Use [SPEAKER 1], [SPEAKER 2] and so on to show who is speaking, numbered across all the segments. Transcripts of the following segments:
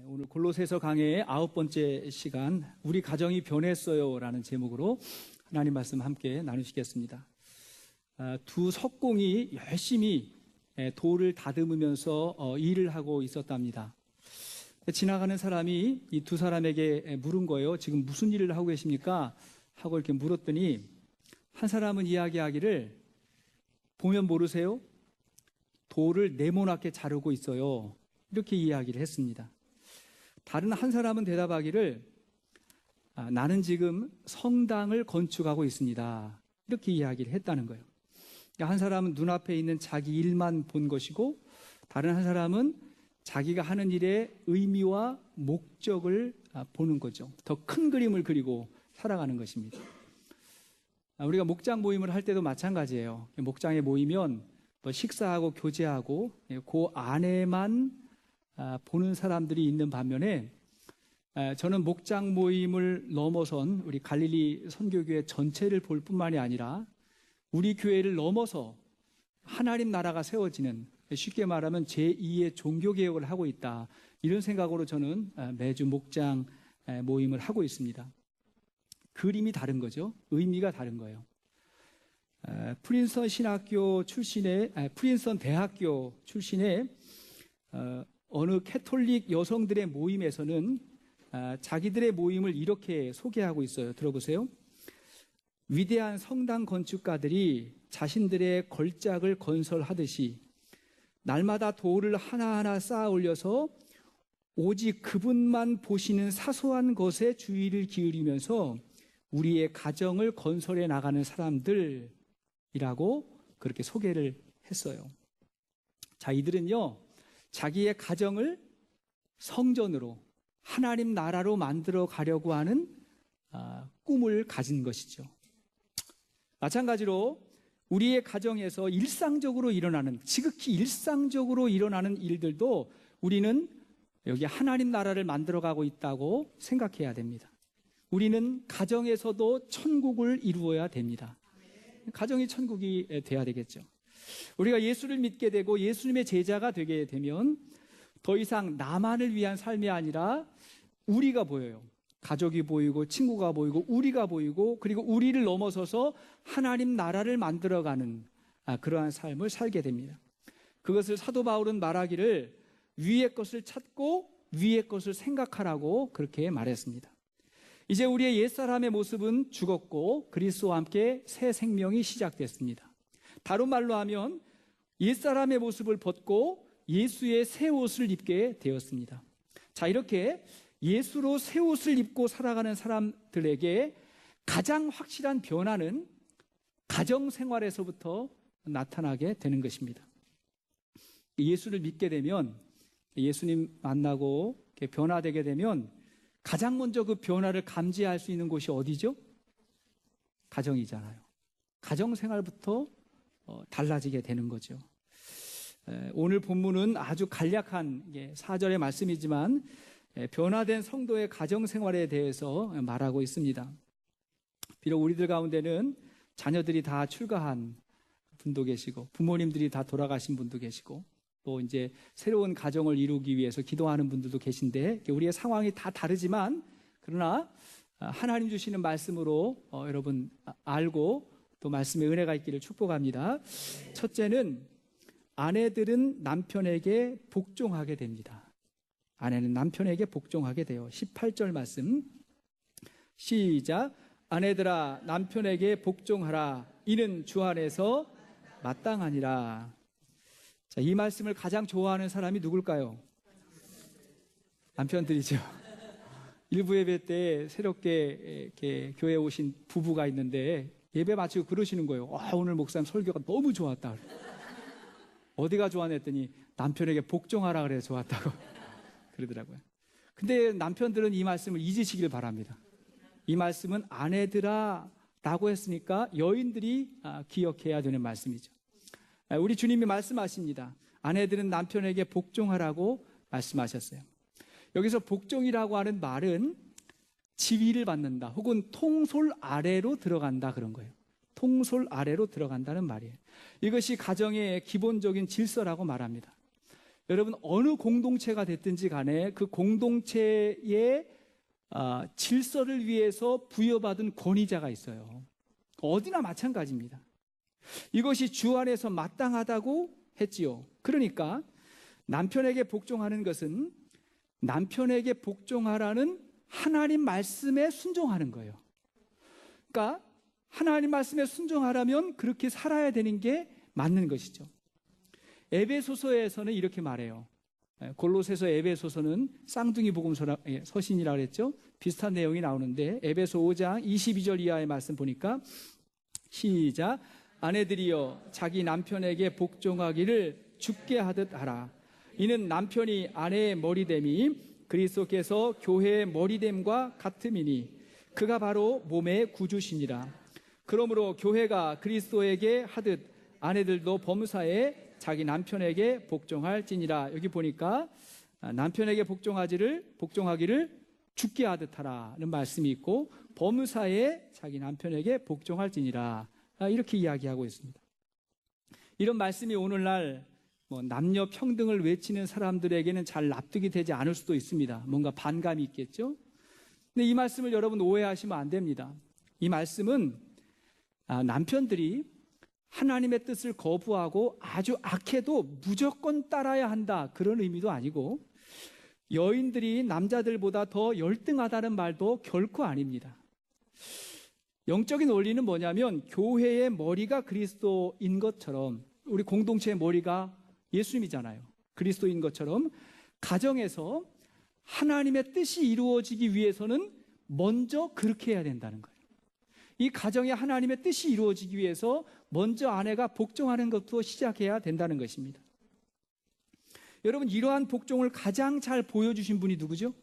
[SPEAKER 1] 오늘 골로새서 강해의 9번째 시간, 우리 가정이 변했어요 라는 제목으로 하나님 말씀 함께 나누시겠습니다. 두 석공이 열심히 돌을 다듬으면서 일을 하고 있었답니다. 지나가는 사람이 이 두 사람에게 물은 거예요. 지금 무슨 일을 하고 계십니까? 하고 이렇게 물었더니 한 사람은 이야기하기를, 보면 모르세요? 돌을 네모나게 자르고 있어요. 이렇게 이야기를 했습니다. 다른 한 사람은 대답하기를, 나는 지금 성당을 건축하고 있습니다. 이렇게 이야기를 했다는 거예요. 한 사람은 눈앞에 있는 자기 일만 본 것이고, 다른 한 사람은 자기가 하는 일의 의미와 목적을 보는 거죠. 더 큰 그림을 그리고 살아가는 것입니다. 우리가 목장 모임을 할 때도 마찬가지예요. 목장에 모이면 식사하고 교제하고 그 안에만 보는 사람들이 있는 반면에, 저는 목장 모임을 넘어선 우리 갈릴리 선교교회 전체를 볼 뿐만이 아니라 우리 교회를 넘어서 하나님 나라가 세워지는, 쉽게 말하면 제2의 종교개혁을 하고 있다, 이런 생각으로 저는 매주 목장 모임을 하고 있습니다. 그림이 다른 거죠. 의미가 다른 거예요. 프린스턴 대학교 출신의 어느 캐톨릭 여성들의 모임에서는 자기들의 모임을 이렇게 소개하고 있어요. 들어보세요. 위대한 성당 건축가들이 자신들의 걸작을 건설하듯이 날마다 돌을 하나하나 쌓아 올려서 오직 그분만 보시는 사소한 것에 주의를 기울이면서 우리의 가정을 건설해 나가는 사람들이라고 그렇게 소개를 했어요. 자, 이들은요, 자기의 가정을 성전으로, 하나님 나라로 만들어 가려고 하는 꿈을 가진 것이죠. 마찬가지로 우리의 가정에서 일상적으로 일어나는, 지극히 일상적으로 일어나는 일들도 우리는 여기 하나님 나라를 만들어 가고 있다고 생각해야 됩니다. 우리는 가정에서도 천국을 이루어야 됩니다. 가정이 천국이 돼야 되겠죠. 우리가 예수를 믿게 되고 예수님의 제자가 되게 되면 더 이상 나만을 위한 삶이 아니라 우리가 보여요. 가족이 보이고 친구가 보이고 우리가 보이고, 그리고 우리를 넘어서서 하나님 나라를 만들어가는 그러한 삶을 살게 됩니다. 그것을 사도 바울은 말하기를 위의 것을 찾고 위의 것을 생각하라고 그렇게 말했습니다. 이제 우리의 옛사람의 모습은 죽었고 그리스도와 함께 새 생명이 시작됐습니다. 다른 말로 하면 옛사람의 모습을 벗고 예수의 새 옷을 입게 되었습니다. 자, 이렇게 예수로 새 옷을 입고 살아가는 사람들에게 가장 확실한 변화는 가정생활에서부터 나타나게 되는 것입니다. 예수를 믿게 되면, 예수님 만나고 변화되게 되면 가장 먼저 그 변화를 감지할 수 있는 곳이 어디죠? 가정이잖아요. 가정생활부터 달라지게 되는 거죠. 오늘 본문은 아주 간략한 4절의 말씀이지만 변화된 성도의 가정생활에 대해서 말하고 있습니다. 비록 우리들 가운데는 자녀들이 다 출가한 분도 계시고 부모님들이 다 돌아가신 분도 계시고 또 이제 새로운 가정을 이루기 위해서 기도하는 분들도 계신데, 우리의 상황이 다 다르지만 그러나 하나님 주시는 말씀으로 여러분 알고 또 말씀의 은혜가 있기를 축복합니다. 첫째는 아내들은 남편에게 복종하게 됩니다. 아내는 남편에게 복종하게 돼요. 18절 말씀 시작. 아내들아 남편에게 복종하라. 이는 주 안에서 마땅하니라. 자, 이 말씀을 가장 좋아하는 사람이 누굴까요? 남편들이죠. 일부 예배 때 새롭게 이렇게 교회에 오신 부부가 있는데 예배 마치고 그러시는 거예요. 오늘 목사님 설교가 너무 좋았다. 어디가 좋았냐 했더니 남편에게 복종하라 그래 좋았다고 그러더라고요. 근데 남편들은 이 말씀을 잊으시길 바랍니다. 이 말씀은 아내들아 라고 했으니까 여인들이 기억해야 되는 말씀이죠. 우리 주님이 말씀하십니다. 아내들은 남편에게 복종하라고 말씀하셨어요. 여기서 복종이라고 하는 말은 지위를 받는다 혹은 통솔 아래로 들어간다 그런 거예요. 통솔 아래로 들어간다는 말이에요. 이것이 가정의 기본적인 질서라고 말합니다. 여러분 어느 공동체가 됐든지 간에 그 공동체의 질서를 위해서 부여받은 권위자가 있어요. 어디나 마찬가지입니다. 이것이 주 안에서 마땅하다고 했지요. 그러니까 남편에게 복종하는 것은 남편에게 복종하라는 하나님 말씀에 순종하는 거예요. 그러니까 하나님 말씀에 순종하라면 그렇게 살아야 되는 게 맞는 것이죠. 에베소서에서는 이렇게 말해요. 골로새서 에베소서는 쌍둥이 복음 서신이라고 했죠. 비슷한 내용이 나오는데 에베소 5장 22절 이하의 말씀 보니까 시작. 아내들이여 자기 남편에게 복종하기를 주께 하듯 하라. 이는 남편이 아내의 머리됨이 그리스도께서 교회의 머리됨과 같음이니 그가 바로 몸의 구주시니라. 그러므로 교회가 그리스도에게 하듯 아내들도 범사에 자기 남편에게 복종할지니라. 여기 보니까 남편에게 복종하기를 주께 하듯 하라는 말씀이 있고 범사에 자기 남편에게 복종할지니라. 이렇게 이야기하고 있습니다. 이런 말씀이 오늘날 남녀 평등을 외치는 사람들에게는 잘 납득이 되지 않을 수도 있습니다. 뭔가 반감이 있겠죠. 근데 이 말씀을 여러분 오해하시면 안 됩니다. 이 말씀은 남편들이 하나님의 뜻을 거부하고 아주 악해도 무조건 따라야 한다 그런 의미도 아니고 여인들이 남자들보다 더 열등하다는 말도 결코 아닙니다. 영적인 원리는 뭐냐면 교회의 머리가 그리스도인 것처럼 우리 공동체의 머리가 예수님이잖아요. 그리스도인 것처럼 가정에서 하나님의 뜻이 이루어지기 위해서는 먼저 그렇게 해야 된다는 거예요. 이 가정에 하나님의 뜻이 이루어지기 위해서 먼저 아내가 복종하는 것부터 시작해야 된다는 것입니다. 여러분 이러한 복종을 가장 잘 보여주신 분이 누구죠?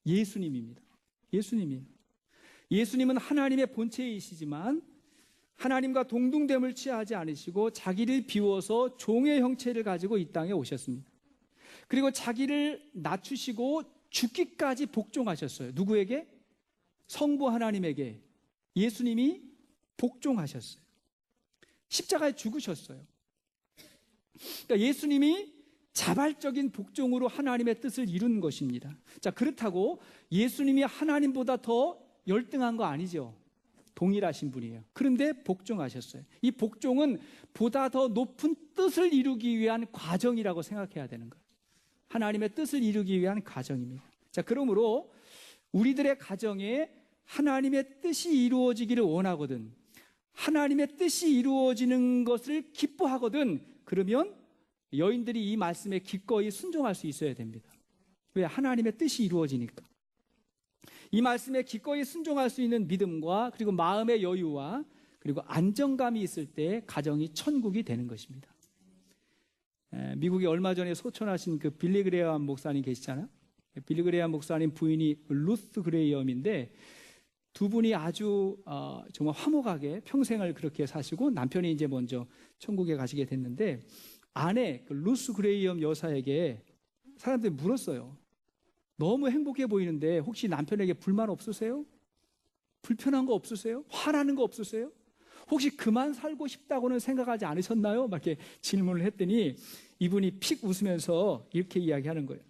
[SPEAKER 1] 예수님입니다. 예수님은 하나님의 본체이시지만 하나님과 동등됨을 취하지 않으시고 자기를 비워서 종의 형체를 가지고 이 땅에 오셨습니다. 그리고 자기를 낮추시고 죽기까지 복종하셨어요. 누구에게? 성부 하나님에게 예수님이 복종하셨어요. 십자가에 죽으셨어요. 그러니까 예수님이 자발적인 복종으로 하나님의 뜻을 이룬 것입니다. 자, 그렇다고 예수님이 하나님보다 더 열등한 거 아니죠. 동일하신 분이에요. 그런데 복종하셨어요. 이 복종은 보다 더 높은 뜻을 이루기 위한 과정이라고 생각해야 되는 거예요. 하나님의 뜻을 이루기 위한 과정입니다. 자, 그러므로 우리들의 가정에 하나님의 뜻이 이루어지기를 원하거든, 하나님의 뜻이 이루어지는 것을 기뻐하거든, 그러면 여인들이 이 말씀에 기꺼이 순종할 수 있어야 됩니다. 왜? 하나님의 뜻이 이루어지니까. 이 말씀에 기꺼이 순종할 수 있는 믿음과 그리고 마음의 여유와 그리고 안정감이 있을 때 가정이 천국이 되는 것입니다. 미국에 얼마 전에 소천하신 그 빌리 그레이엄 목사님 계시잖아요. 빌리 그레이엄 목사님 부인이 루스 그레이엄인데 두 분이 아주 정말 화목하게 평생을 그렇게 사시고 남편이 이제 먼저 천국에 가시게 됐는데 아내 그 루스 그레이엄 여사에게 사람들이 물었어요. 너무 행복해 보이는데 혹시 남편에게 불만 없으세요? 불편한 거 없으세요? 화나는 거 없으세요? 혹시 그만 살고 싶다고는 생각하지 않으셨나요? 막 이렇게 질문을 했더니 이분이 픽 웃으면서 이렇게 이야기하는 거예요.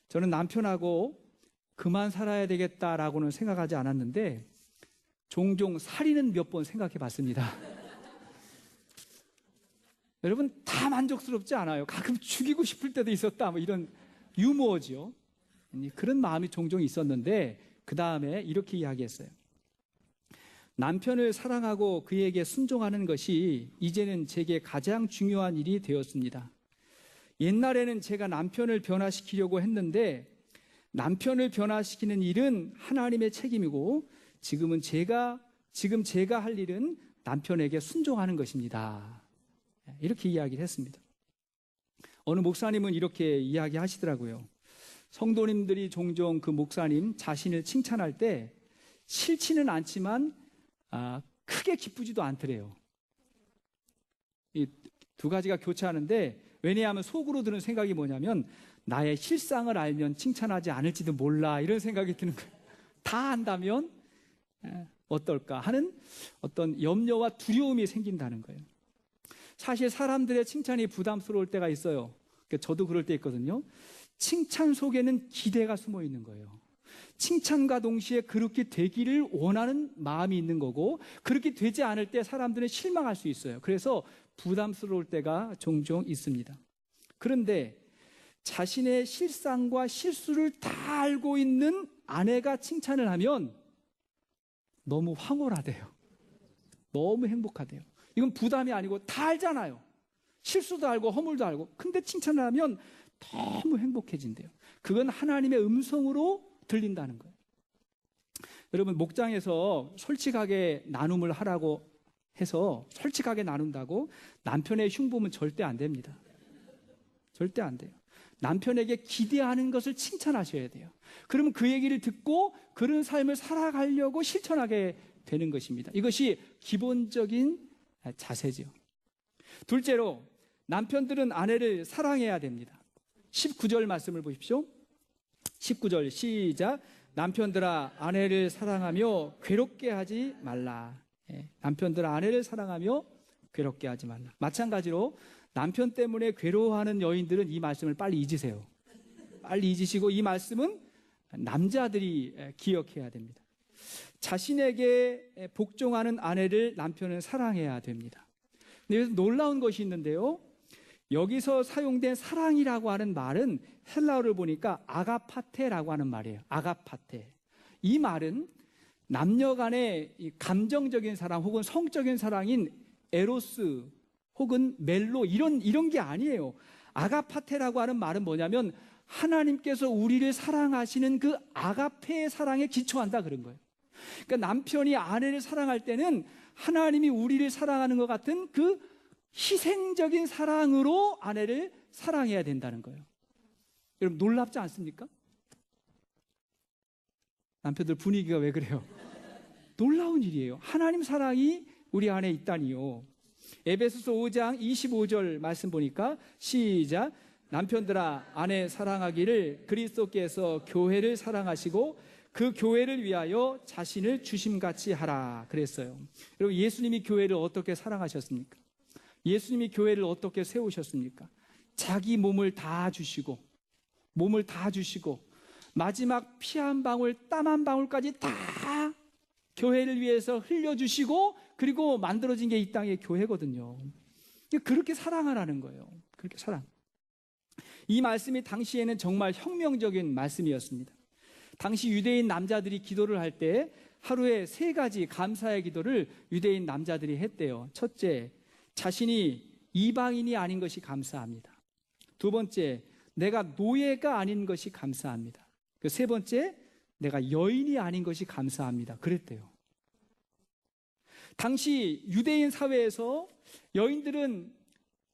[SPEAKER 1] 저는 남편하고 그만 살아야 되겠다라고는 생각하지 않았는데 종종 살이는 몇 번 생각해 봤습니다. 여러분 다 만족스럽지 않아요. 가끔 죽이고 싶을 때도 있었다 뭐 이런 유머죠. 그런 마음이 종종 있었는데 그 다음에 이렇게 이야기했어요. 남편을 사랑하고 그에게 순종하는 것이 이제는 제게 가장 중요한 일이 되었습니다. 옛날에는 제가 남편을 변화시키려고 했는데 남편을 변화시키는 일은 하나님의 책임이고 지금 제가 할 일은 남편에게 순종하는 것입니다. 이렇게 이야기를 했습니다. 어느 목사님은 이렇게 이야기하시더라고요. 성도님들이 종종 그 목사님 자신을 칭찬할 때 싫지는 않지만 크게 기쁘지도 않더래요. 이 두 가지가 교차하는데 왜냐하면 속으로 드는 생각이 뭐냐면 나의 실상을 알면 칭찬하지 않을지도 몰라 이런 생각이 드는 거예요. 다 안다면 어떨까 하는 어떤 염려와 두려움이 생긴다는 거예요. 사실 사람들의 칭찬이 부담스러울 때가 있어요. 저도 그럴 때 있거든요. 칭찬 속에는 기대가 숨어 있는 거예요. 칭찬과 동시에 그렇게 되기를 원하는 마음이 있는 거고, 그렇게 되지 않을 때 사람들은 실망할 수 있어요. 그래서 부담스러울 때가 종종 있습니다. 그런데 자신의 실상과 실수를 다 알고 있는 아내가 칭찬을 하면 너무 황홀하대요. 너무 행복하대요. 이건 부담이 아니고 다 알잖아요. 실수도 알고 허물도 알고. 근데 칭찬을 하면 너무 행복해진대요. 그건 하나님의 음성으로 들린다는 거예요. 여러분, 목장에서 솔직하게 나눔을 하라고 해서 솔직하게 나눈다고 남편의 흉보면 절대 안 됩니다. 절대 안 돼요. 남편에게 기대하는 것을 칭찬하셔야 돼요. 그러면 그 얘기를 듣고 그런 삶을 살아가려고 실천하게 되는 것입니다. 이것이 기본적인 자세죠. 둘째로, 남편들은 아내를 사랑해야 됩니다. 19절 말씀을 보십시오. 19절 시작. 남편들아 아내를 사랑하며 괴롭게 하지 말라. 남편들아 아내를 사랑하며 괴롭게 하지 말라. 마찬가지로 남편 때문에 괴로워하는 여인들은 이 말씀을 빨리 잊으세요. 빨리 잊으시고, 이 말씀은 남자들이 기억해야 됩니다. 자신에게 복종하는 아내를 남편은 사랑해야 됩니다. 근데 여기서 놀라운 것이 있는데요. 여기서 사용된 사랑이라고 하는 말은 헬라어를 보니까 아가파테라고 하는 말이에요. 아가파테. 이 말은 남녀 간의 감정적인 사랑 혹은 성적인 사랑인 에로스 혹은 멜로 이런 게 아니에요. 아가파테라고 하는 말은 뭐냐면 하나님께서 우리를 사랑하시는 그 아가페의 사랑에 기초한다 그런 거예요. 그러니까 남편이 아내를 사랑할 때는 하나님이 우리를 사랑하는 것 같은 그 희생적인 사랑으로 아내를 사랑해야 된다는 거예요. 여러분, 놀랍지 않습니까? 남편들 분위기가 왜 그래요? 놀라운 일이에요. 하나님 사랑이 우리 안에 있다니요. 에베소서 5장 25절 말씀 보니까 시작. 남편들아 아내 사랑하기를 그리스도께서 교회를 사랑하시고 그 교회를 위하여 자신을 주심같이 하라 그랬어요. 여러분, 예수님이 교회를 어떻게 사랑하셨습니까? 예수님이 교회를 어떻게 세우셨습니까? 자기 몸을 다 주시고 마지막 피 한 방울 땀 한 방울까지 다 교회를 위해서 흘려주시고, 그리고 만들어진 게 이 땅의 교회거든요. 그렇게 사랑하라는 거예요. 그렇게 사랑. 이 말씀이 당시에는 정말 혁명적인 말씀이었습니다. 당시 유대인 남자들이 기도를 할 때 하루에 3가지 감사의 기도를 유대인 남자들이 했대요. 첫째, 자신이 이방인이 아닌 것이 감사합니다. 두 번째, 내가 노예가 아닌 것이 감사합니다. 그 세 번째, 내가 여인이 아닌 것이 감사합니다. 그랬대요. 당시 유대인 사회에서 여인들은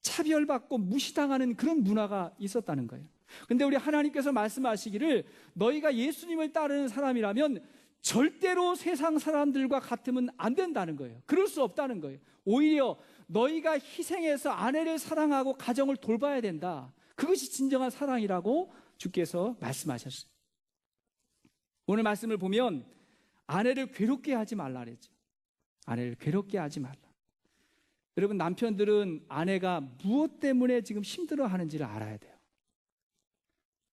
[SPEAKER 1] 차별받고 무시당하는 그런 문화가 있었다는 거예요. 근데 우리 하나님께서 말씀하시기를 너희가 예수님을 따르는 사람이라면 절대로 세상 사람들과 같으면 안 된다는 거예요. 그럴 수 없다는 거예요. 오히려 너희가 희생해서 아내를 사랑하고 가정을 돌봐야 된다. 그것이 진정한 사랑이라고 주께서 말씀하셨어요. 오늘 말씀을 보면 아내를 괴롭게 하지 말라 그랬죠. 아내를 괴롭게 하지 말라. 여러분, 남편들은 아내가 무엇 때문에 지금 힘들어하는지를 알아야 돼요.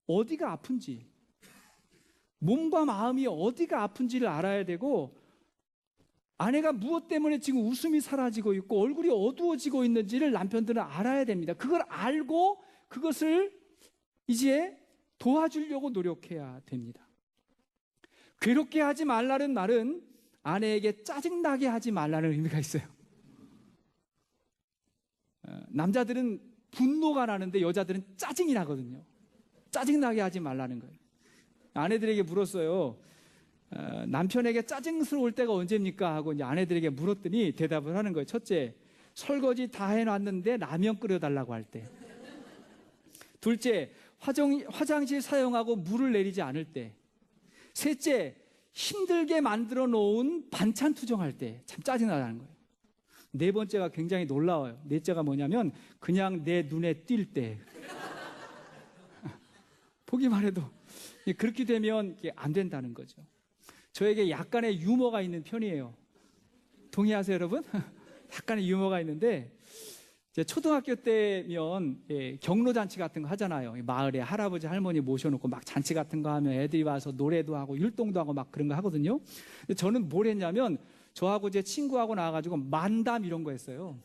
[SPEAKER 1] 어디가 아픈지, 몸과 마음이 어디가 아픈지를 알아야 되고, 아내가 무엇 때문에 지금 웃음이 사라지고 있고 얼굴이 어두워지고 있는지를 남편들은 알아야 됩니다. 그걸 알고 그것을 이제 도와주려고 노력해야 됩니다. 괴롭게 하지 말라는 말은 아내에게 짜증나게 하지 말라는 의미가 있어요. 남자들은 분노가 나는데 여자들은 짜증이 나거든요. 짜증나게 하지 말라는 거예요. 아내들에게 물었어요. 남편에게 짜증스러울 때가 언제입니까? 하고 이제 아내들에게 물었더니 대답을 하는 거예요. 첫째, 설거지 다 해놨는데 라면 끓여달라고 할 때. 둘째, 화장실 사용하고 물을 내리지 않을 때. 셋째, 힘들게 만들어 놓은 반찬 투정할 때 참 짜증나다는 거예요. 네 번째가 굉장히 놀라워요. 넷째가 뭐냐면 그냥 내 눈에 띌 때. 보기만 해도 그렇게 되면 안 된다는 거죠. 저에게 약간의 유머가 있는 편이에요. 동의하세요, 여러분? 약간의 유머가 있는데 이제 초등학교 때면 경로잔치 같은 거 하잖아요. 마을에 할아버지 할머니 모셔놓고 막 잔치 같은 거 하면 애들이 와서 노래도 하고 율동도 하고 막 그런 거 하거든요. 근데 저는 뭘 했냐면 저하고 제 친구하고 나와가지고 만담 이런 거 했어요.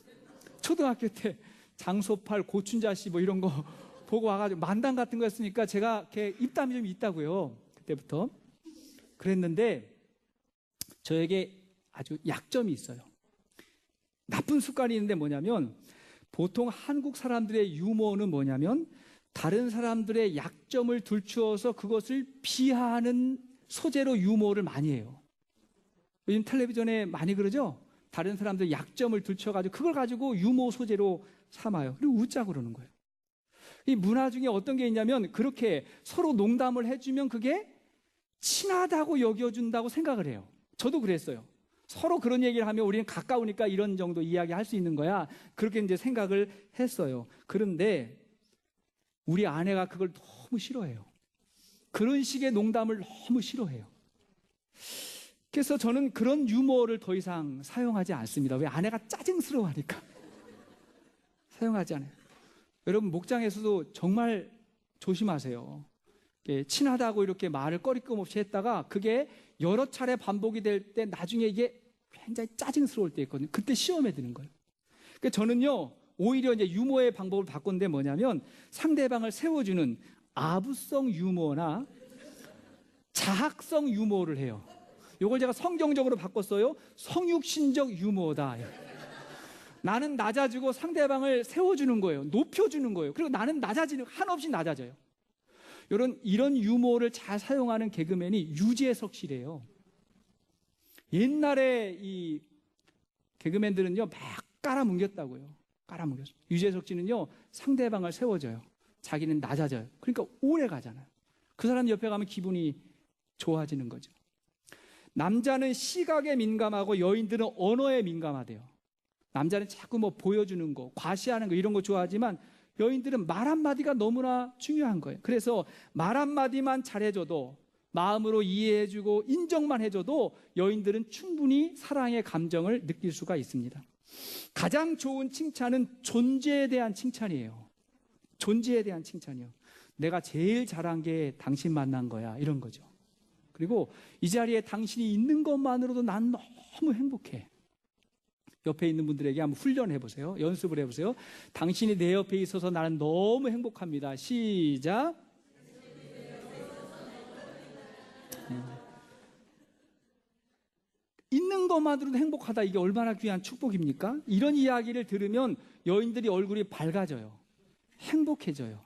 [SPEAKER 1] 초등학교 때 장소팔 고춘자씨 뭐 이런 거 보고 와가지고 만담 같은 거 했으니까 제가 이렇게 입담이 좀 있다고요. 그때부터 그랬는데 저에게 아주 약점이 있어요. 나쁜 습관이 있는데 뭐냐면 보통 한국 사람들의 유머는 뭐냐면 다른 사람들의 약점을 들추어서 그것을 비하하는 소재로 유머를 많이 해요. 요즘 텔레비전에 많이 그러죠? 다른 사람들 약점을 들춰가지고 그걸 가지고 유머 소재로 삼아요. 그리고 웃자 그러는 거예요. 이 문화 중에 어떤 게 있냐면 그렇게 서로 농담을 해주면 그게 친하다고 여겨준다고 생각을 해요. 저도 그랬어요. 서로 그런 얘기를 하면 우리는 가까우니까 이런 정도 이야기 할 수 있는 거야. 그렇게 이제 생각을 했어요. 그런데 우리 아내가 그걸 너무 싫어해요. 그런 식의 농담을 너무 싫어해요. 그래서 저는 그런 유머를 더 이상 사용하지 않습니다. 왜? 아내가 짜증스러워하니까. 사용하지 않아요. 여러분 목장에서도 정말 조심하세요. 친하다고 이렇게 말을 꺼리낌 없이 했다가 그게 여러 차례 반복이 될 때 나중에 이게 굉장히 짜증스러울 때 있거든요. 그때 시험에 드는 거예요. 그러니까 저는요 오히려 이제 유머의 방법을 바꿨는데 뭐냐면 상대방을 세워주는 아부성 유머나 자학성 유머를 해요. 이걸 제가 성경적으로 바꿨어요. 성육신적 유머다. 나는 낮아지고 상대방을 세워주는 거예요. 높여주는 거예요. 그리고 나는 낮아지는 한없이 낮아져요. 이런 유머를 잘 사용하는 개그맨이 유재석 씨래요. 옛날에 이 개그맨들은요 막 깔아뭉겼다고요. 깔아뭉겼어요. 유재석 씨는요 상대방을 세워줘요. 자기는 낮아져요. 그러니까 오래 가잖아요. 그 사람 옆에 가면 기분이 좋아지는 거죠. 남자는 시각에 민감하고 여인들은 언어에 민감하대요. 남자는 자꾸 뭐 보여주는 거, 과시하는 거 이런 거 좋아하지만 여인들은 말 한마디가 너무나 중요한 거예요. 그래서 말 한마디만 잘해줘도 마음으로 이해해주고 인정만 해줘도 여인들은 충분히 사랑의 감정을 느낄 수가 있습니다. 가장 좋은 칭찬은 존재에 대한 칭찬이에요. 존재에 대한 칭찬이요. 내가 제일 잘한 게 당신 만난 거야 이런 거죠. 그리고 이 자리에 당신이 있는 것만으로도 난 너무 행복해. 옆에 있는 분들에게 한번 훈련해 보세요. 연습을 해보세요. 당신이 내 옆에 있어서 나는 너무 행복합니다. 시작. 있는 것만으로도 행복하다. 이게 얼마나 귀한 축복입니까? 이런 이야기를 들으면 여인들이 얼굴이 밝아져요. 행복해져요.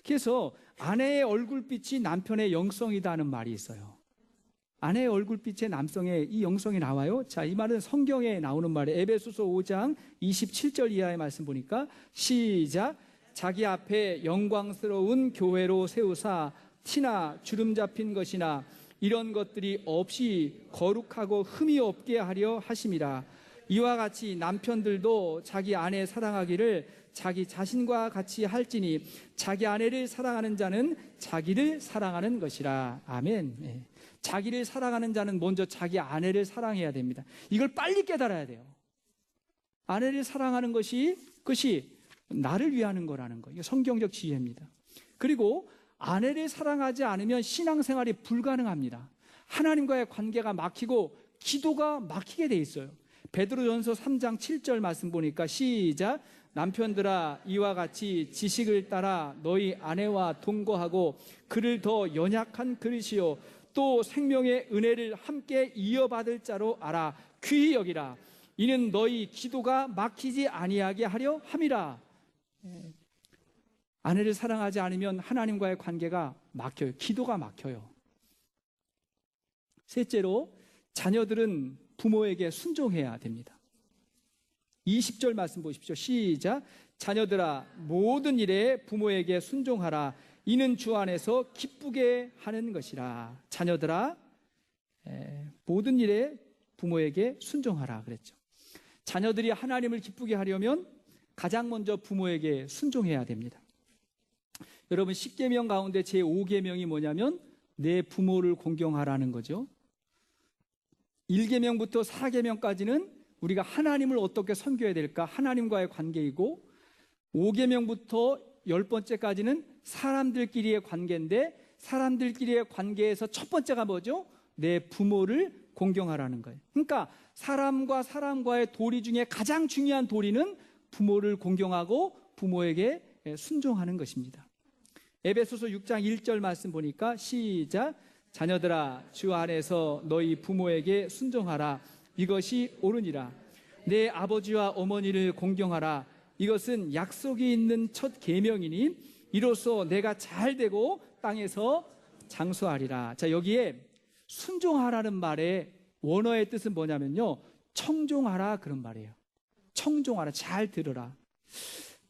[SPEAKER 1] 그래서 아내의 얼굴빛이 남편의 영성이다는 말이 있어요. 아내의 얼굴빛에 남성의 이 영성이 나와요. 자, 이 말은 성경에 나오는 말이에요. 에베소서 5장 27절 이하의 말씀 보니까 시작. 자기 앞에 영광스러운 교회로 세우사 티나 주름 잡힌 것이나 이런 것들이 없이 거룩하고 흠이 없게 하려 하심이라. 이와 같이 남편들도 자기 아내 사랑하기를 자기 자신과 같이 할지니 자기 아내를 사랑하는 자는 자기를 사랑하는 것이라. 아멘. 네. 자기를 사랑하는 자는 먼저 자기 아내를 사랑해야 됩니다. 이걸 빨리 깨달아야 돼요. 아내를 사랑하는 그것이 나를 위하는 거라는 거예요. 성경적 지혜입니다. 그리고 아내를 사랑하지 않으면 신앙생활이 불가능합니다. 하나님과의 관계가 막히고 기도가 막히게 돼 있어요. 베드로전서 3장 7절 말씀 보니까 시작. 남편들아 이와 같이 지식을 따라 너희 아내와 동거하고 그를 더 연약한 그릇이요 또 생명의 은혜를 함께 이어받을 자로 알아 귀히 여기라. 이는 너희 기도가 막히지 아니하게 하려 함이라. 아내를 사랑하지 않으면 하나님과의 관계가 막혀요. 기도가 막혀요. 셋째로 자녀들은 부모에게 순종해야 됩니다. 20절 말씀 보십시오. 시작. 자녀들아 모든 일에 부모에게 순종하라. 이는 주 안에서 기쁘게 하는 것이라. 자녀들아 모든 일에 부모에게 순종하라 그랬죠. 자녀들이 하나님을 기쁘게 하려면 가장 먼저 부모에게 순종해야 됩니다. 여러분 10계명 가운데 제5계명이 뭐냐면 내 부모를 공경하라는 거죠. 1계명부터 4계명까지는 우리가 하나님을 어떻게 섬겨야 될까? 하나님과의 관계이고 5계명부터 10번째까지는 사람들끼리의 관계인데 사람들끼리의 관계에서 첫 번째가 뭐죠? 내 부모를 공경하라는 거예요. 그러니까 사람과 사람과의 도리 중에 가장 중요한 도리는 부모를 공경하고 부모에게 순종하는 것입니다. 에베소서 6장 1절 말씀 보니까 시작. 자녀들아 주 안에서 너희 부모에게 순종하라. 이것이 옳으니라. 내 아버지와 어머니를 공경하라. 이것은 약속이 있는 첫 계명이니 이로써 내가 잘 되고 땅에서 장수하리라. 자, 여기에 순종하라는 말의 원어의 뜻은 뭐냐면요, 청종하라 그런 말이에요. 청종하라, 잘 들으라.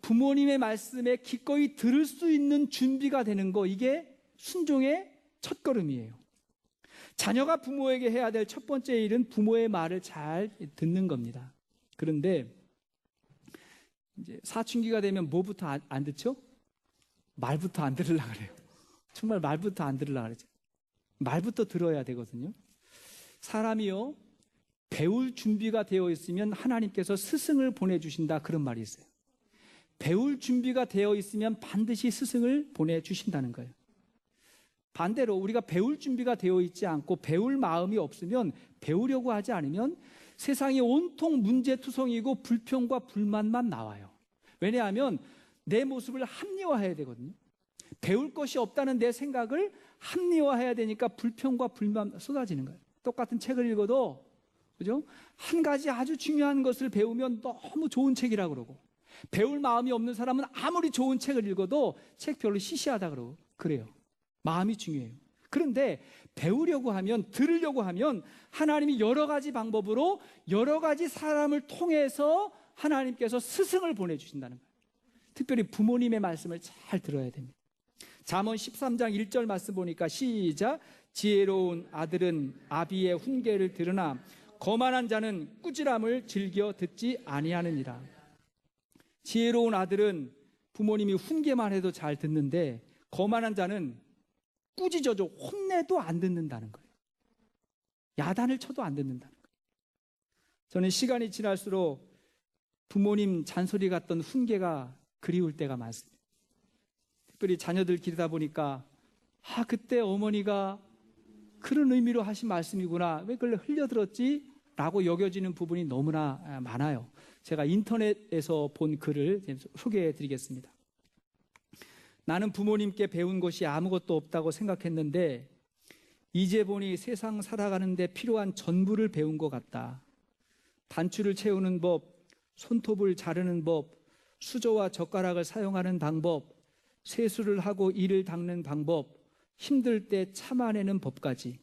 [SPEAKER 1] 부모님의 말씀에 기꺼이 들을 수 있는 준비가 되는 거, 이게 순종의 첫걸음이에요. 자녀가 부모에게 해야 될 첫 번째 일은 부모의 말을 잘 듣는 겁니다. 그런데 이제 사춘기가 되면 뭐부터 안 듣죠? 말부터 안 들으려고 그래요. 정말 말부터 안 들으려고 그러죠. 말부터 들어야 되거든요. 사람이요, 배울 준비가 되어 있으면 하나님께서 스승을 보내주신다 그런 말이 있어요. 배울 준비가 되어 있으면 반드시 스승을 보내주신다는 거예요. 반대로 우리가 배울 준비가 되어 있지 않고 배울 마음이 없으면, 배우려고 하지 않으면 세상이 온통 문제투성이고 불평과 불만만 나와요. 왜냐하면 내 모습을 합리화해야 되거든요. 배울 것이 없다는 내 생각을 합리화해야 되니까 불평과 불만 쏟아지는 거예요. 똑같은 책을 읽어도, 그죠? 한 가지 아주 중요한 것을 배우면 너무 좋은 책이라고 그러고, 배울 마음이 없는 사람은 아무리 좋은 책을 읽어도 책 별로 시시하다 그러고 그래요. 마음이 중요해요. 그런데 배우려고 하면, 들으려고 하면 하나님이 여러 가지 방법으로 여러 가지 사람을 통해서 하나님께서 스승을 보내주신다는 거예요. 특별히 부모님의 말씀을 잘 들어야 됩니다. 잠언 13장 1절 말씀 보니까 시작. 지혜로운 아들은 아비의 훈계를 들으나 거만한 자는 꾸지람을 즐겨 듣지 아니하느니라. 지혜로운 아들은 부모님이 훈계만 해도 잘 듣는데 거만한 자는 꾸짖어줘 혼내도 안 듣는다는 거예요. 야단을 쳐도 안 듣는다는 거예요. 저는 시간이 지날수록 부모님 잔소리 같던 훈계가 그리울 때가 많습니다. 특별히 자녀들 기르다 보니까 그때 어머니가 그런 의미로 하신 말씀이구나, 왜 그걸 흘려들었지? 라고 여겨지는 부분이 너무나 많아요. 제가 인터넷에서 본 글을 소개해 드리겠습니다. 나는 부모님께 배운 것이 아무것도 없다고 생각했는데 이제 보니 세상 살아가는 데 필요한 전부를 배운 것 같다. 단추를 채우는 법, 손톱을 자르는 법, 수저와 젓가락을 사용하는 방법, 세수를 하고 이를 닦는 방법, 힘들 때 참아내는 법까지.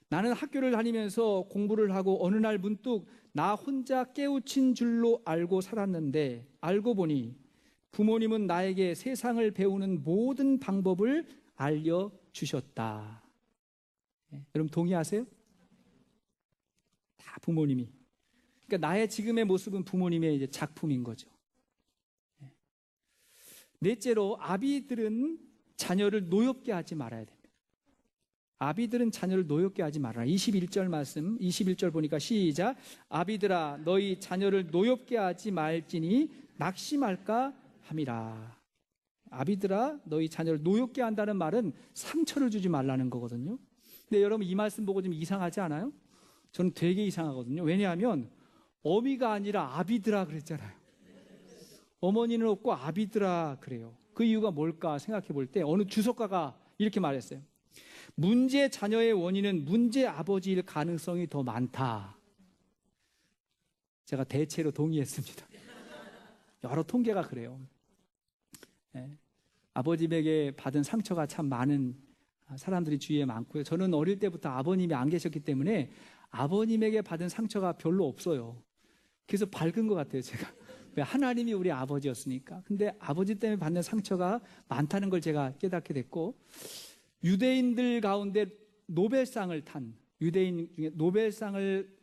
[SPEAKER 1] 나는 학교를 다니면서 공부를 하고 어느 날 문득 나 혼자 깨우친 줄로 알고 살았는데 알고 보니 부모님은 나에게 세상을 배우는 모든 방법을 알려주셨다. 여러분 동의하세요? 다 부모님이. 그러니까 나의 지금의 모습은 부모님의 이제 작품인 거죠. 넷째로, 아비들은 자녀를 노엽게 하지 말아야 됩니다. 아비들은 자녀를 노엽게 하지 말아라. 21절 말씀, 21절 보니까 시작. 아비들아 너희 자녀를 노엽게 하지 말지니 낙심할까 함이라. 아비들아 너희 자녀를 노엽게 한다는 말은 상처를 주지 말라는 거거든요. 근데 여러분 이 말씀 보고 좀 이상하지 않아요? 저는 되게 이상하거든요. 왜냐하면 어미가 아니라 아비들아 그랬잖아요. 어머니는 없고 아비들아 그래요. 그 이유가 뭘까 생각해 볼 때 어느 주석가가 이렇게 말했어요. 문제 자녀의 원인은 문제 아버지일 가능성이 더 많다. 제가 대체로 동의했습니다. 여러 통계가 그래요. 아버님에게 받은 상처가 참 많은 사람들이 주위에 많고요. 저는 어릴 때부터 아버님이 안 계셨기 때문에 아버님에게 받은 상처가 별로 없어요. 그래서 밝은 것 같아요, 제가. 왜? 하나님이 우리 아버지였으니까. 근데 아버지 때문에 받는 상처가 많다는 걸 제가 깨닫게 됐고, 유대인들 가운데 노벨상을 탄, 유대인 중에 노벨상을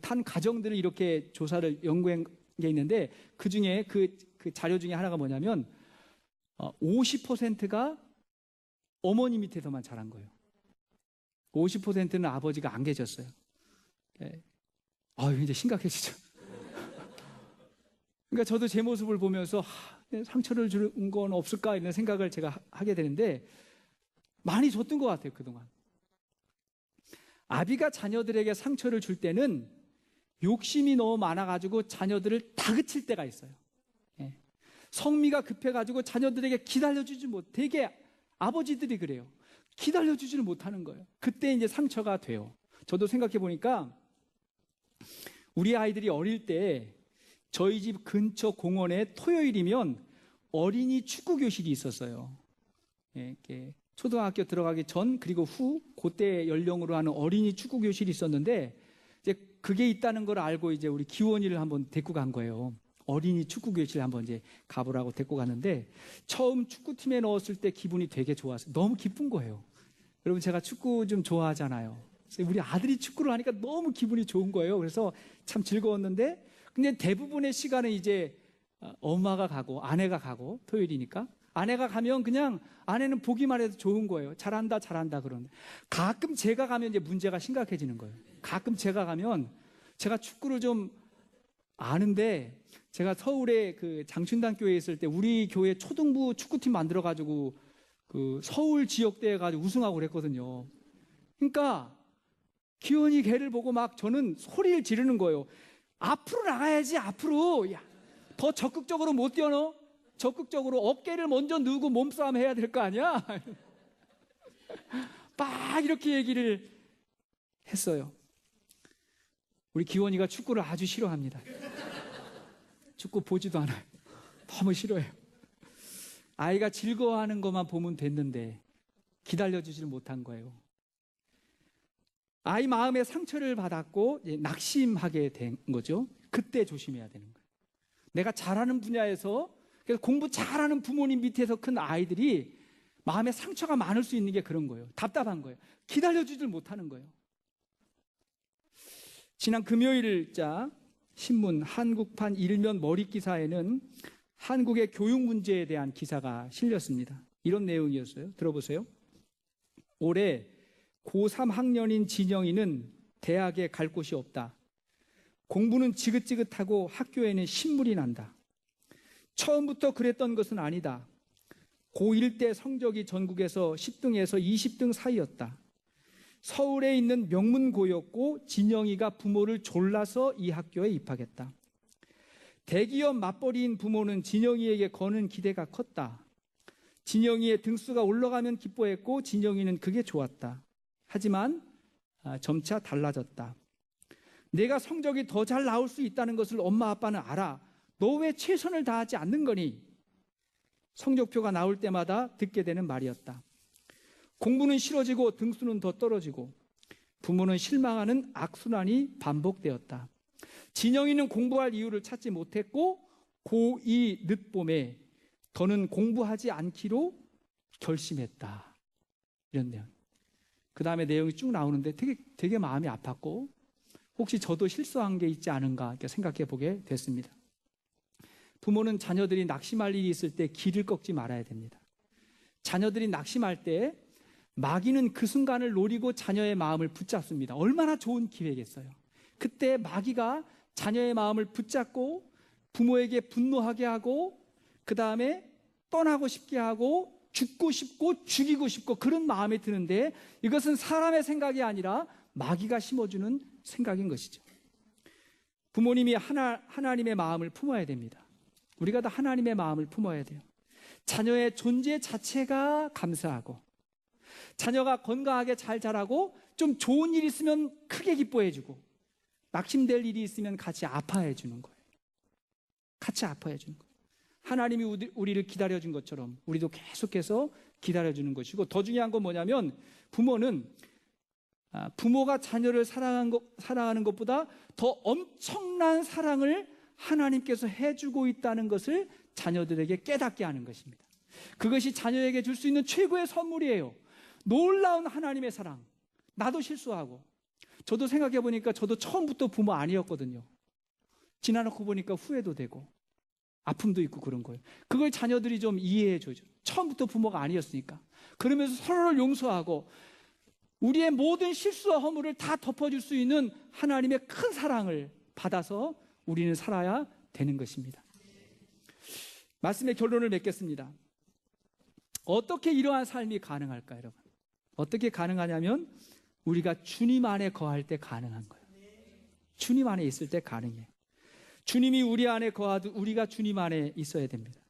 [SPEAKER 1] 탄 가정들을 이렇게 조사를 연구한 게 있는데, 그 중에 그 자료 중에 하나가 뭐냐면 50%가 어머니 밑에서만 자란 거예요. 50%는 아버지가 안 계셨어요. 이제 심각해지죠. 그러니까 저도 제 모습을 보면서 상처를 준 건 없을까 이런 생각을 제가 하게 되는데 많이 줬던 것 같아요, 그동안. 아비가 자녀들에게 상처를 줄 때는 욕심이 너무 많아가지고 자녀들을 다그칠 때가 있어요. 예. 성미가 급해가지고 자녀들에게 기다려주지 못, 되게 아버지들이 그래요. 기다려주지를 못하는 거예요. 그때 이제 상처가 돼요. 저도 생각해 보니까 우리 아이들이 어릴 때 저희 집 근처 공원에 토요일이면 어린이 축구 교실이 있었어요. 예, 초등학교 들어가기 전 그리고 후 그때 연령으로 하는 어린이 축구 교실이 있었는데 이제 그게 있다는 걸 알고 이제 우리 기원이를 한번 데리고 간 거예요. 어린이 축구 교실 한번 이제 가보라고 데리고 갔는데 처음 축구팀에 넣었을 때 기분이 되게 좋았어요. 너무 기쁜 거예요. 여러분 제가 축구 좀 좋아하잖아요. 그래서 우리 아들이 축구를 하니까 너무 기분이 좋은 거예요. 그래서 참 즐거웠는데 근데 대부분의 시간은 이제 엄마가 가고 아내가 가고 토요일이니까 아내가 가면 그냥 아내는 보기만 해도 좋은 거예요. 잘한다 잘한다 그러는데 가끔 제가 가면 이제 문제가 심각해지는 거예요. 가끔 제가 가면 제가 축구를 좀 아는데 제가 서울에 그 장춘단 교회에 있을 때 우리 교회 초등부 축구팀 만들어 가지고 그 서울 지역대회 가지고 우승하고 그랬거든요. 그러니까 기원이 걔를 보고 막 저는 소리를 지르는 거예요. 앞으로 나가야지 앞으로. 야, 더 적극적으로 못 뛰어너? 적극적으로 어깨를 먼저 누고 몸싸움 해야 될 거 아니야? 막 이렇게 얘기를 했어요. 우리 기원이가 축구를 아주 싫어합니다. 축구 보지도 않아요. 너무 싫어해요. 아이가 즐거워하는 것만 보면 됐는데 기다려주지를 못한 거예요. 아이 마음에 상처를 받았고 낙심하게 된 거죠. 그때 조심해야 되는 거예요. 내가 잘하는 분야에서 그래서 공부 잘하는 부모님 밑에서 큰 아이들이 마음에 상처가 많을 수 있는 게 그런 거예요. 답답한 거예요. 기다려주질 못하는 거예요. 지난 금요일자 신문 한국판 일면 머릿 기사에는 한국의 교육 문제에 대한 기사가 실렸습니다. 이런 내용이었어요. 들어보세요. 올해 고3 학년인 진영이는 대학에 갈 곳이 없다. 공부는 지긋지긋하고 학교에는 신물이 난다. 처음부터 그랬던 것은 아니다. 고1 때 성적이 전국에서 10등에서 20등 사이였다. 서울에 있는 명문고였고 진영이가 부모를 졸라서 이 학교에 입학했다. 대기업 맞벌이인 부모는 진영이에게 거는 기대가 컸다. 진영이의 등수가 올라가면 기뻐했고 진영이는 그게 좋았다. 하지만 점차 달라졌다. 내가 성적이 더 잘 나올 수 있다는 것을 엄마 아빠는 알아. 너 왜 최선을 다하지 않는 거니? 성적표가 나올 때마다 듣게 되는 말이었다. 공부는 싫어지고 등수는 더 떨어지고 부모는 실망하는 악순환이 반복되었다. 진영이는 공부할 이유를 찾지 못했고 고2 늦봄에 더는 공부하지 않기로 결심했다. 이런 내용. 그 다음에 내용이 쭉 나오는데 되게 마음이 아팠고 혹시 저도 실수한 게 있지 않은가 이렇게 생각해 보게 됐습니다. 부모는 자녀들이 낙심할 일이 있을 때 길을 꺾지 말아야 됩니다. 자녀들이 낙심할 때 마귀는 그 순간을 노리고 자녀의 마음을 붙잡습니다. 얼마나 좋은 기회겠어요. 그때 마귀가 자녀의 마음을 붙잡고 부모에게 분노하게 하고 그 다음에 떠나고 싶게 하고 죽고 싶고 죽이고 싶고 그런 마음이 드는데 이것은 사람의 생각이 아니라 마귀가 심어주는 생각인 것이죠. 부모님이 하나님의 마음을 품어야 됩니다. 우리가 다 하나님의 마음을 품어야 돼요. 자녀의 존재 자체가 감사하고 자녀가 건강하게 잘 자라고 좀 좋은 일 있으면 크게 기뻐해주고 낙심될 일이 있으면 같이 아파해주는 거예요. 같이 아파해주는 거예요. 하나님이 우리를 기다려준 것처럼 우리도 계속해서 기다려주는 것이고 더 중요한 건 뭐냐면 부모는 부모가 자녀를 사랑하는 것보다 더 엄청난 사랑을 하나님께서 해주고 있다는 것을 자녀들에게 깨닫게 하는 것입니다. 그것이 자녀에게 줄 수 있는 최고의 선물이에요. 놀라운 하나님의 사랑. 나도 실수하고 저도 생각해 보니까 저도 처음부터 부모 아니었거든요. 지나놓고 보니까 후회도 되고 아픔도 있고 그런 거예요. 그걸 자녀들이 좀 이해해 줘죠. 처음부터 부모가 아니었으니까. 그러면서 서로를 용서하고 우리의 모든 실수와 허물을 다 덮어줄 수 있는 하나님의 큰 사랑을 받아서 우리는 살아야 되는 것입니다. 말씀의 결론을 맺겠습니다. 어떻게 이러한 삶이 가능할까요, 여러분? 어떻게 가능하냐면 우리가 주님 안에 거할 때 가능한 거예요. 주님 안에 있을 때 가능해요. 주님이 우리 안에 거하듯 우리가 주님 안에 있어야 됩니다.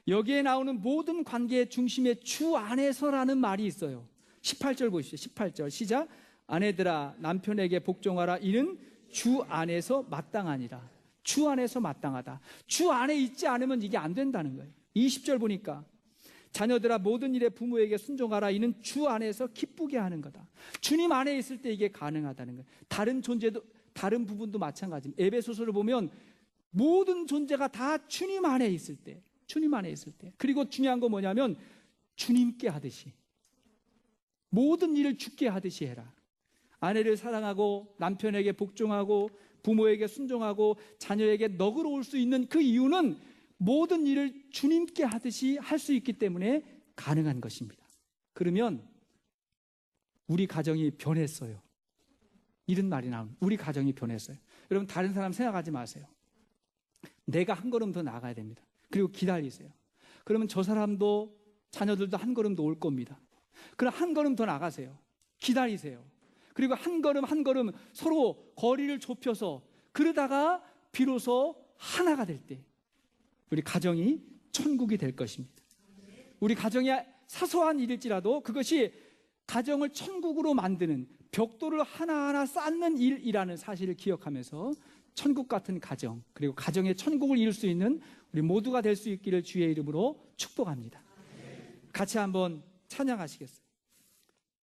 [SPEAKER 1] 여기에 나오는 모든 관계의 중심에 주 안에서라는 말이 있어요. 18절 보십시오. 18절 시작. 아내들아 남편에게 복종하라. 이는 주 안에서 마땅하니라. 주 안에서 마땅하다. 주 안에 있지 않으면 이게 안 된다는 거예요. 20절 보니까 자녀들아 모든 일에 부모에게 순종하라. 이는 주 안에서 기쁘게 하는 거다. 주님 안에 있을 때 이게 가능하다는 거예요. 다른 존재도 다른 부분도 마찬가지입니다. 에베소서를 보면 모든 존재가 다 주님 안에 있을 때, 주님 안에 있을 때. 그리고 중요한 건 뭐냐면 주님께 하듯이 모든 일을 주께 하듯이 해라. 아내를 사랑하고 남편에게 복종하고 부모에게 순종하고 자녀에게 너그러울 수 있는 그 이유는 모든 일을 주님께 하듯이 할 수 있기 때문에 가능한 것입니다. 그러면 우리 가정이 변했어요. 이런 말이 나옵니다. 우리 가정이 변했어요. 여러분 다른 사람 생각하지 마세요. 내가 한 걸음 더 나가야 됩니다. 그리고 기다리세요. 그러면 저 사람도 자녀들도 한 걸음 더 올 겁니다. 그럼 한 걸음 더 나가세요. 기다리세요. 그리고 한 걸음 한 걸음 서로 거리를 좁혀서 그러다가 비로소 하나가 될 때 우리 가정이 천국이 될 것입니다. 우리 가정이 사소한 일일지라도 그것이 가정을 천국으로 만드는 벽돌을 하나하나 쌓는 일이라는 사실을 기억하면서 천국 같은 가정, 그리고 가정의 천국을 이룰 수 있는 우리 모두가 될 수 있기를 주의 이름으로 축복합니다. 같이 한번 찬양하시겠어요?